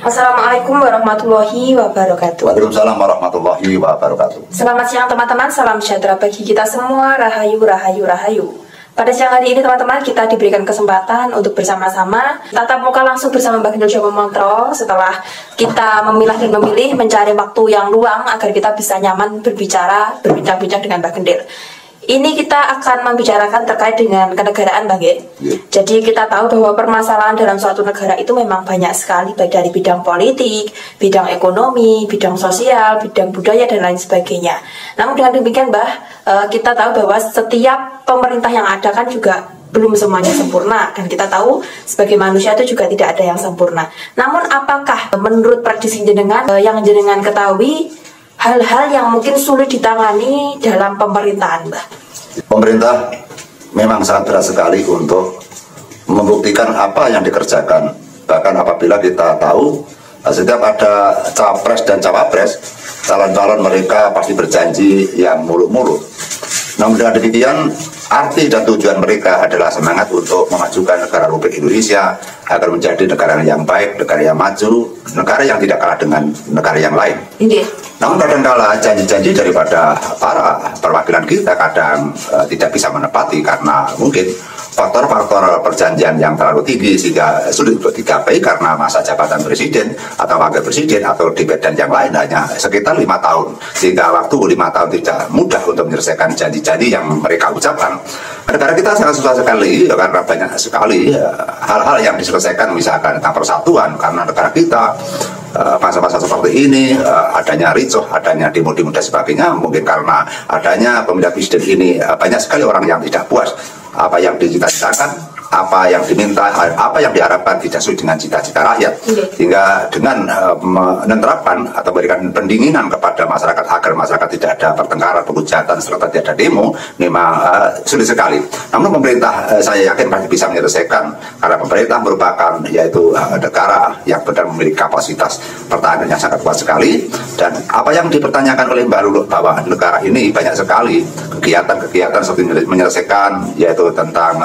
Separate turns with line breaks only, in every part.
Assalamualaikum warahmatullahi wabarakatuh.
Waalaikumsalam warahmatullahi wabarakatuh.
Selamat siang teman-teman, salam sejahtera bagi kita semua, rahayu, rahayu, rahayu. Pada siang hari ini teman-teman, kita diberikan kesempatan untuk bersama-sama tatap muka langsung bersama Mbak Gendil Jawa Montrol. Setelah kita memilah dan memilih, mencari waktu yang luang agar kita bisa nyaman berbicara, berbincang-bincang dengan Mbak Gendil. Ini kita akan membicarakan terkait dengan kenegaraan, Bang Ge. Jadi kita tahu bahwa permasalahan dalam suatu negara itu memang banyak sekali, baik dari bidang politik, bidang ekonomi, bidang sosial, bidang budaya, dan lain sebagainya. Namun dengan demikian, Mbah, kita tahu bahwa setiap pemerintah yang ada kan juga belum semuanya sempurna, dan kita tahu sebagai manusia itu juga tidak ada yang sempurna. Namun apakah menurut praktisi jenengan yang jenengan ketahui hal-hal yang mungkin sulit ditangani dalam pemerintahan, Mbak?
Pemerintah memang sangat berat sekali untuk membuktikan apa yang dikerjakan. Bahkan apabila kita tahu setiap ada capres dan cawapres, calon-calon mereka pasti berjanji yang muluk-muluk. Namun dengan demikian, arti dan tujuan mereka adalah semangat untuk memajukan negara Republik Indonesia agar menjadi negara yang baik, negara yang maju, negara yang tidak kalah dengan negara yang lain. Namun kadang-kala janji-janji daripada para perwakilan kita kadang tidak bisa menepati karena mungkin faktor-faktor perjanjian yang terlalu tinggi sehingga sulit untuk digapai karena masa jabatan presiden atau wakil presiden atau debat dan yang lain hanya sekitar 5 tahun, sehingga waktu 5 tahun tidak mudah untuk menyelesaikan janji-janji yang mereka ucapkan. Negara kita sangat susah sekali ya, karena banyak sekali hal-hal yang diselesaikan, misalkan tentang persatuan, karena negara kita masa-masa seperti ini adanya ricuh, adanya demo-demo dan sebagainya, mungkin karena adanya pemilihan presiden ini banyak sekali orang yang tidak puas apa yang dicita-citakan, apa yang diminta, apa yang diharapkan tidak sesuai dengan cita-cita rakyat. Sehingga dengan menerapkan atau memberikan pendinginan kepada masyarakat agar masyarakat tidak ada pertengkaran, penghujatan, serta tidak ada demo, memang sulit sekali. Namun pemerintah saya yakin pasti bisa menyelesaikan, karena pemerintah merupakan yaitu negara yang benar memiliki kapasitas pertahanan yang sangat kuat sekali. Dan apa yang dipertanyakan oleh Mbak Lulu bahwa negara ini banyak sekali kegiatan-kegiatan seperti menyelesaikan yaitu tentang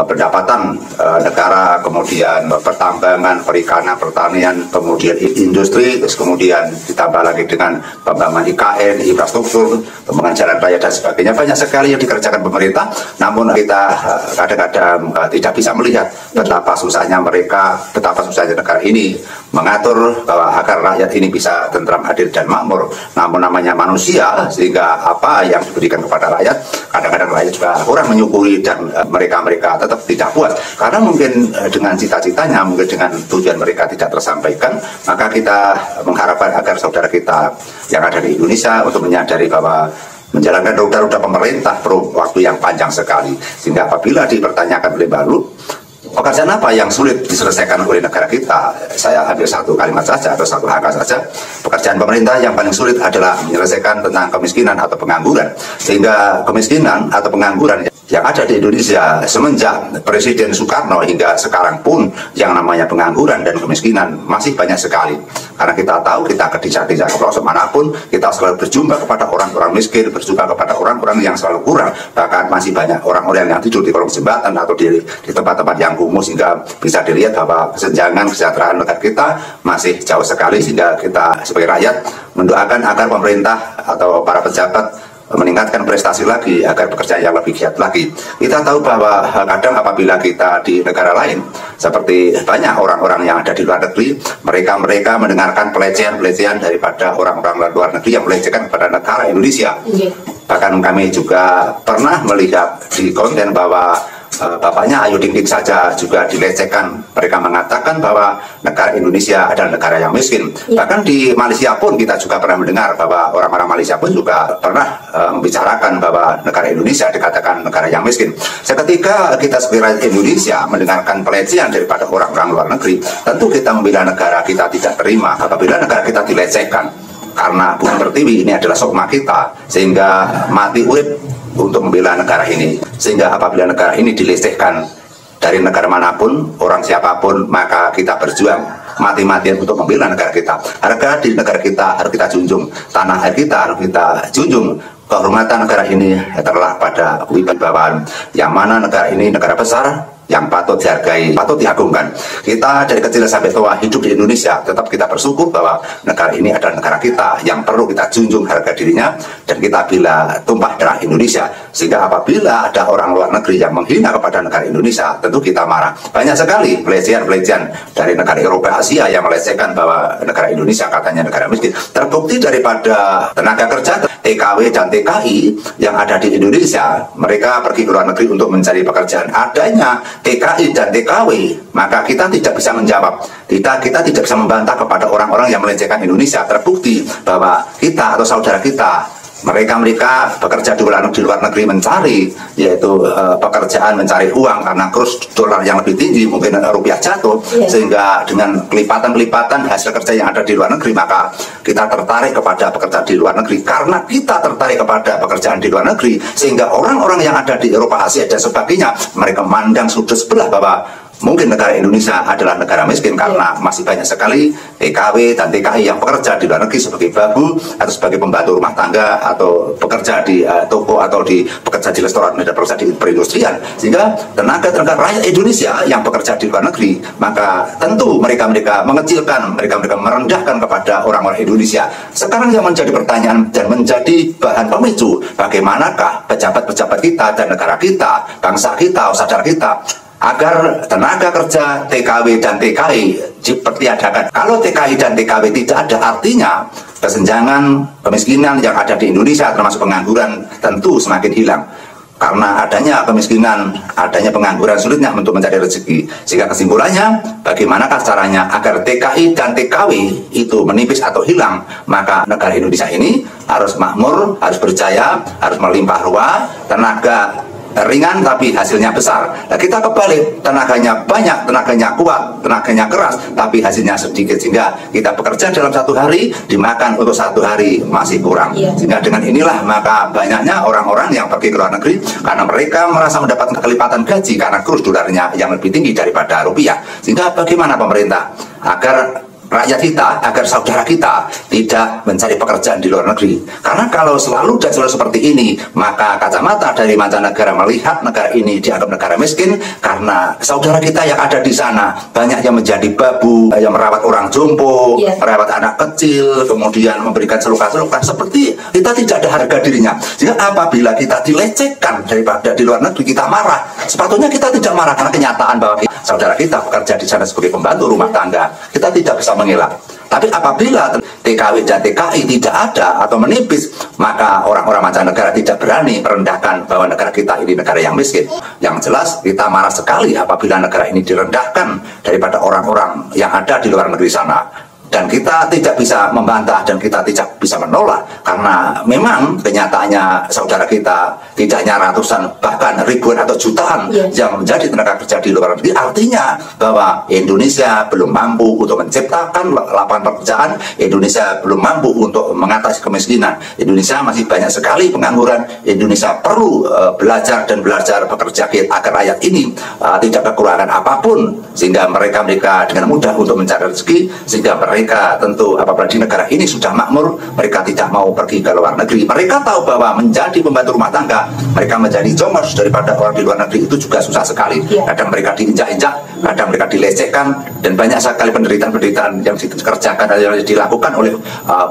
pendapatan negara, kemudian pertambangan, perikanan, pertanian, kemudian industri, terus kemudian ditambah lagi dengan pembangunan IKN, infrastruktur, pembangunan jalan raya dan sebagainya. Banyak sekali yang dikerjakan pemerintah, namun kita kadang-kadang tidak bisa melihat betapa susahnya mereka, betapa susahnya negara ini mengatur bahwa agar rakyat ini bisa tentram, adil dan makmur. Namun namanya manusia, sehingga apa yang diberikan kepada rakyat kadang-kadang rakyat juga kurang menyukuri dan mereka tetap tidak puas karena mungkin dengan cita-citanya, mungkin dengan tujuan mereka tidak tersampaikan. Maka kita mengharapkan agar saudara kita yang ada di Indonesia untuk menyadari bahwa menjalankan roda-roda pemerintah perlu waktu yang panjang sekali, sehingga apabila dipertanyakan oleh baru pekerjaan apa yang sulit diselesaikan oleh negara kita, saya ambil satu kalimat saja atau satu angka saja. Pekerjaan pemerintah yang paling sulit adalah menyelesaikan tentang kemiskinan atau pengangguran. Sehingga kemiskinan atau pengangguran yang ada di Indonesia semenjak Presiden Soekarno hingga sekarang pun yang namanya pengangguran dan kemiskinan masih banyak sekali. Karena kita tahu kita ke desa-desa, ke pelosok manapun, kita selalu berjumpa kepada orang-orang miskin, berjumpa kepada orang-orang yang selalu kurang. Bahkan masih banyak orang-orang yang tidur di kolong jembatan atau di tempat-tempat yang kumuh, sehingga bisa dilihat bahwa kesenjangan kesejahteraan negara kita masih jauh sekali. Sehingga kita sebagai rakyat mendoakan agar pemerintah atau para pejabat meningkatkan prestasi lagi agar pekerjaan yang lebih giat lagi. Kita tahu bahwa kadang apabila kita di negara lain, seperti banyak orang-orang yang ada di luar negeri, mereka mendengarkan pelecehan-pelecehan daripada orang-orang luar negeri yang melecehkan kepada negara Indonesia. Bahkan kami juga pernah melihat di konten bahwa bapaknya Ayu Ting Ting saja juga dilecehkan. Mereka mengatakan bahwa negara Indonesia adalah negara yang miskin. Bahkan di Malaysia pun kita juga pernah mendengar bahwa orang-orang Malaysia pun juga pernah membicarakan bahwa negara Indonesia dikatakan negara yang miskin. Seketika kita sebagai rakyat Indonesia mendengarkan pelecehan daripada orang-orang luar negeri, tentu kita membela negara kita tidak terima apabila negara kita dilecehkan. Karena Bumi Pertiwi ini adalah sukma kita, sehingga mati urip untuk membela negara ini. Sehingga apabila negara ini dilecehkan dari negara manapun, orang siapapun, maka kita berjuang mati-matian untuk membela negara kita. Harga di negara kita harus kita junjung, tanah air kita harus kita junjung. Kehormatan negara ini terletak pada wibawaan, yang mana negara ini negara besar, yang patut dihargai, patut diagungkan. Kita dari kecil sampai tua hidup di Indonesia, tetap kita bersyukur bahwa negara ini adalah negara kita yang perlu kita junjung harga dirinya, dan kita bila tumpah darah Indonesia. Sehingga apabila ada orang luar negeri yang menghina kepada negara Indonesia, tentu kita marah. Banyak sekali pelecehan-pelecehan dari negara Eropa, Asia yang melecehkan bahwa negara Indonesia katanya negara miskin. Terbukti daripada tenaga kerja TKW dan TKI yang ada di Indonesia, mereka pergi ke luar negeri untuk mencari pekerjaan. Adanya TKI dan TKW, maka kita tidak bisa menjawab, kita tidak bisa membantah kepada orang-orang yang melecehkan Indonesia. Terbukti bahwa kita atau saudara kita, mereka bekerja di luar negeri mencari, yaitu pekerjaan mencari uang, karena kurs dolar yang lebih tinggi, mungkin rupiah jatuh, sehingga dengan kelipatan-kelipatan hasil kerja yang ada di luar negeri, maka kita tertarik kepada pekerjaan di luar negeri. Karena kita tertarik kepada pekerjaan di luar negeri, sehingga orang-orang yang ada di Eropa, Asia dan sebagainya, mereka memandang sudut sebelah bahwa mungkin negara Indonesia adalah negara miskin karena masih banyak sekali TKW dan TKI yang bekerja di luar negeri sebagai babu atau sebagai pembantu rumah tangga, atau bekerja di toko, atau bekerja di restoran dan bekerja di perindustrian. Sehingga tenaga rakyat Indonesia yang bekerja di luar negeri, maka tentu mereka mengecilkan, mereka merendahkan kepada orang-orang Indonesia. Sekarang yang menjadi pertanyaan dan menjadi bahan pemicu, bagaimanakah pejabat-pejabat kita dan negara kita, bangsa kita, saudara kita, agar tenaga kerja TKW dan TKI dipertiadakan. Kalau TKI dan TKW tidak ada, artinya kesenjangan kemiskinan yang ada di Indonesia termasuk pengangguran tentu semakin hilang. Karena adanya kemiskinan, adanya pengangguran, sulitnya untuk mencari rezeki. Sehingga kesimpulannya, bagaimanakah caranya agar TKI dan TKW itu menipis atau hilang? Maka negara Indonesia ini harus makmur, harus berjaya, harus melimpah ruah, tenaga ringan tapi hasilnya besar. Nah, kita kebalik, tenaganya banyak, tenaganya kuat, tenaganya keras, tapi hasilnya sedikit, sehingga kita bekerja dalam satu hari, dimakan untuk satu hari masih kurang. Sehingga dengan inilah maka banyaknya orang-orang yang pergi ke luar negeri karena mereka merasa mendapatkan kelipatan gaji karena kurs dolarnya yang lebih tinggi daripada rupiah. Sehingga bagaimana pemerintah agar rakyat kita, agar saudara kita tidak mencari pekerjaan di luar negeri? Karena kalau selalu seperti ini, maka kacamata dari mancanegara melihat negara ini dianggap negara miskin karena saudara kita yang ada di sana banyak yang menjadi babu, yang merawat orang jompo, merawat anak kecil, kemudian memberikan seluka-seluka, seperti kita tidak ada harga dirinya. Sehingga apabila kita dilecehkan daripada di luar negeri, kita marah. Sepatutnya kita tidak marah karena kenyataan bahwa saudara kita bekerja di sana sebagai pembantu rumah tangga, kita tidak bisa mengelak. Tapi apabila TKW dan TKI tidak ada atau menipis, maka orang-orang mancanegara tidak berani merendahkan bahwa negara kita ini negara yang miskin. Yang jelas kita marah sekali apabila negara ini direndahkan daripada orang-orang yang ada di luar negeri sana. Dan kita tidak bisa membantah dan kita tidak bisa menolak, karena memang kenyataannya saudara kita tidak hanya ratusan bahkan ribuan atau jutaan yang menjadi tenaga kerja di luar negeri. Artinya bahwa Indonesia belum mampu untuk menciptakan lapangan pekerjaan, Indonesia belum mampu untuk mengatasi kemiskinan, Indonesia masih banyak sekali pengangguran. Indonesia perlu belajar bekerja agar rakyat ini tidak kekurangan apapun, sehingga mereka dengan mudah untuk mencari rezeki. Sehingga mereka tentu apabila di negara ini sudah makmur, mereka tidak mau pergi ke luar negeri. Mereka tahu bahwa menjadi pembantu rumah tangga, mereka menjadi jomos daripada orang di luar negeri itu juga susah sekali. Kadang mereka diinjak-injak, kadang mereka dilecehkan, dan banyak sekali penderitaan-penderitaan yang dikerjakan dan yang dilakukan oleh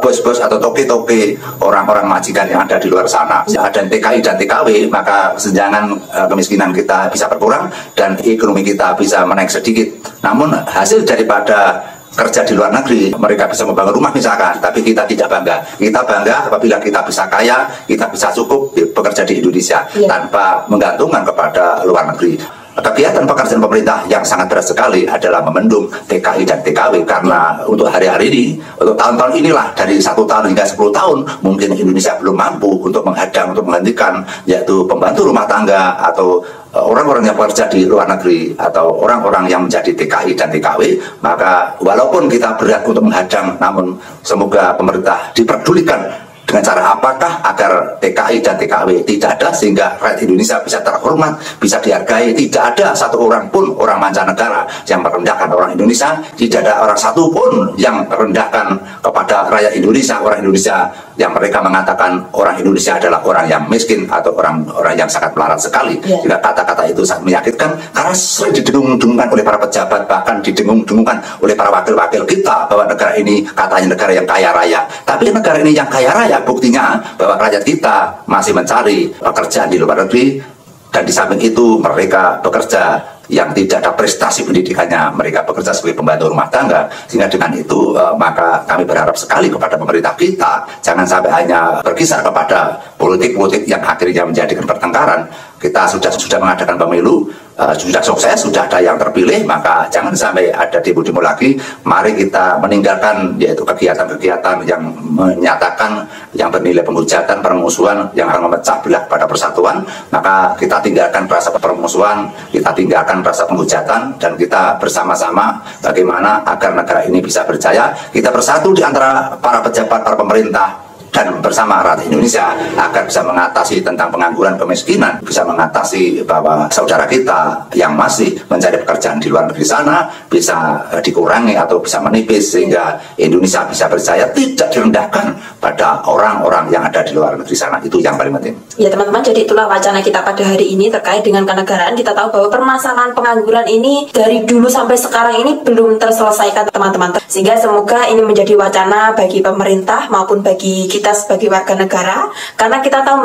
bos-bos atau toke-toke orang-orang majikan yang ada di luar sana. Dan TKI dan TKW, maka kesenjangan kemiskinan kita bisa berkurang dan ekonomi kita bisa menaik sedikit. Namun hasil daripada kerja di luar negeri, mereka bisa membangun rumah misalkan, tapi kita tidak bangga. Kita bangga apabila kita bisa kaya, kita bisa cukup bekerja di Indonesia tanpa menggantungkan kepada luar negeri. Kegiatan pekerjaan pemerintah yang sangat berat sekali adalah memendung TKI dan TKW, karena untuk hari-hari ini, untuk tahun-tahun inilah, dari 1 tahun hingga 10 tahun, mungkin Indonesia belum mampu untuk menghadang, untuk menghentikan, yaitu pembantu rumah tangga atau orang-orang yang bekerja di luar negeri atau orang-orang yang menjadi TKI dan TKW. Maka walaupun kita berat untuk menghadang, namun semoga pemerintah diperdulikan dengan cara apakah agar TKI dan TKW tidak ada, sehingga rakyat Indonesia bisa terhormat, bisa dihargai. Tidak ada satu orang pun orang mancanegara yang merendahkan orang Indonesia, tidak ada orang satu pun yang merendahkan kepada rakyat Indonesia. Orang Indonesia yang mereka mengatakan orang Indonesia adalah orang yang miskin atau orang yang sangat melarat sekali. Jika kata-kata itu sangat menyakitkan karena sering didengung-dengungkan oleh para pejabat, bahkan didengung-dengungkan oleh para wakil-wakil kita bahwa negara ini katanya negara yang kaya raya. Tapi negara ini yang kaya raya, buktinya bahwa rakyat kita masih mencari pekerjaan di luar negeri, dan di samping itu mereka bekerja yang tidak ada prestasi pendidikannya, mereka bekerja sebagai pembantu rumah tangga. Sehingga dengan itu maka kami berharap sekali kepada pemerintah kita, jangan sampai hanya berkisar kepada politik-politik yang akhirnya menjadikan pertengkaran. Kita sudah mengadakan pemilu, sudah sukses, sudah ada yang terpilih, maka jangan sampai ada demo-demo lagi. Mari kita meninggalkan yaitu kegiatan-kegiatan yang menyatakan, yang bernilai penghujatan, permusuhan, yang akan memecah belah pada persatuan. Maka kita tinggalkan rasa permusuhan, kita tinggalkan rasa penghujatan, dan kita bersama-sama bagaimana agar negara ini bisa berjaya. Kita bersatu di antara para pejabat, para pemerintah, dan bersama rakyat Indonesia agar bisa mengatasi tentang pengangguran, kemiskinan, bisa mengatasi bahwa saudara kita yang masih mencari pekerjaan di luar negeri sana bisa dikurangi atau bisa menipis sehingga Indonesia bisa berjaya, tidak direndahkan pada orang-orang yang ada di luar negeri sana. Itu yang paling penting.
Ya teman-teman, jadi itulah wacana kita pada hari ini terkait dengan kenegaraan. Kita tahu bahwa permasalahan pengangguran ini dari dulu sampai sekarang ini belum terselesaikan teman-teman. Sehingga semoga ini menjadi wacana bagi pemerintah maupun bagi kita sebagai warga negara, karena kita tahu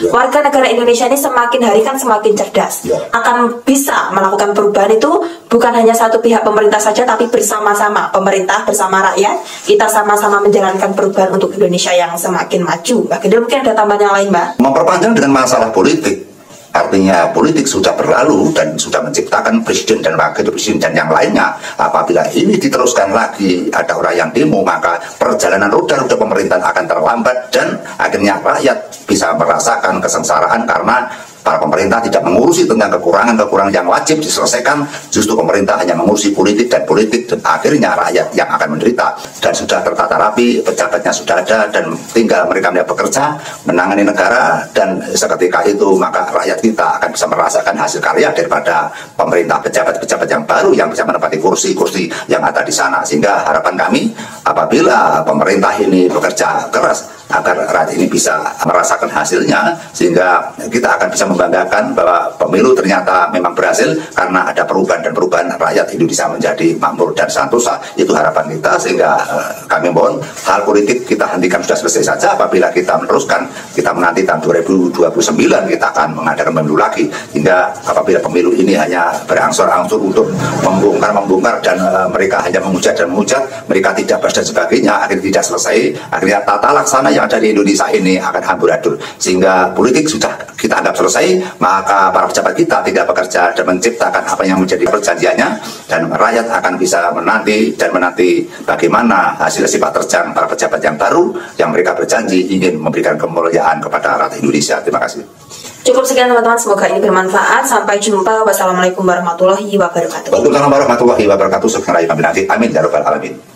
warga negara Indonesia ini semakin hari kan semakin cerdas, akan bisa melakukan perubahan itu bukan hanya satu pihak pemerintah saja, tapi bersama-sama pemerintah bersama rakyat, kita sama-sama menjalankan perubahan untuk Indonesia yang semakin maju. Mbak Gendel, mungkin ada tambahan yang lain, Mbak?
Memperpanjang dengan masalah politik, artinya politik sudah berlalu dan sudah menciptakan presiden dan wakil presiden dan yang lainnya. Apabila ini diteruskan lagi, ada orang yang demo, maka perjalanan roda-roda pemerintahan akan terlambat dan akhirnya rakyat bisa merasakan kesengsaraan karena para pemerintah tidak mengurusi tentang kekurangan-kekurangan yang wajib diselesaikan. Justru pemerintah hanya mengurusi politik dan akhirnya rakyat yang akan menderita. Dan sudah tertata rapi, pejabatnya sudah ada, dan tinggal mereka bekerja, menangani negara, dan seketika itu maka rakyat kita akan bisa merasakan hasil karya daripada pemerintah, pejabat-pejabat yang baru yang bisa menempati kursi-kursi yang ada di sana. Sehingga harapan kami apabila pemerintah ini bekerja keras agar rakyat ini bisa merasakan hasilnya, sehingga kita akan bisa membanggakan bahwa pemilu ternyata memang berhasil karena ada perubahan, dan perubahan rakyat Indonesia menjadi makmur dan santosa. Itu harapan kita, sehingga kami mohon hal politik kita hentikan sudah selesai saja. Apabila kita meneruskan, kita menanti tahun 2029 kita akan mengadakan pemilu lagi, hingga apabila pemilu ini hanya berangsur-angsur untuk membongkar dan mereka hanya menghujat, mereka tidak bahas dan sebagainya, akhirnya tidak selesai, akhirnya tata laksana yang ada di Indonesia ini akan hambur-adul. Sehingga politik sudah kita anggap selesai, maka para pejabat kita tinggal bekerja dan menciptakan apa yang menjadi perjanjiannya, dan rakyat akan bisa menanti bagaimana hasil sepak terjang para pejabat yang baru yang mereka berjanji ingin memberikan kemuliaan kepada rakyat Indonesia. Terima kasih.
Cukup sekian teman-teman, semoga ini bermanfaat. Sampai jumpa. Wassalamualaikum warahmatullahi wabarakatuh.
Waalaikumsalam warahmatullahi wabarakatuh. Amin ya rabbal alamin.